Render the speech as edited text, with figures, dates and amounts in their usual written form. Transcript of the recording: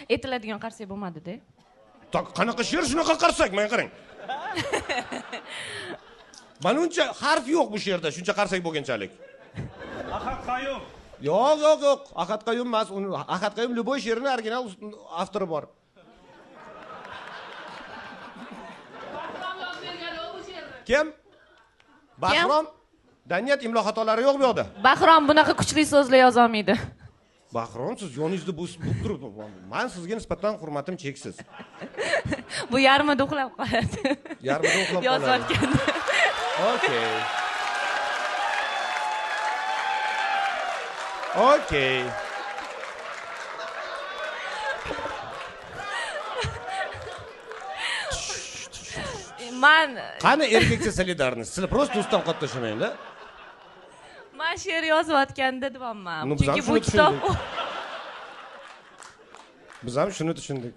Aytiladigan qarsak bo'lmadi-da. Qanaqa she'r shunaqa qarsak, men qarang. Mana uncha harf yo'q bu she'rda, shuncha qarsak bo'lganchalik. Ahad Qayum. Yo'q. Ahad Qayum emas, Ahad Qayum любой she'rining original avtori bor. Kim? Bahrom. Daniyat imlo xatolari yo'q bu yoqda. Bahrom bunaqa kuchli so'zlar yoza olmaydi. Bahrom, siz yoningizda bo'lib turib, men sizga nisbatan hurmatim cheksiz. Bu yarmida uxlab qoladi. Yarmida uxlab qoladi. Yozayotganda. Okey. Qani erkakcha solidarность. Sizlar просто ustdan qotib tashamanglar. Men she'r yozayotganda deyapman. Chunki bu kitob Biz ham shuni tushundik.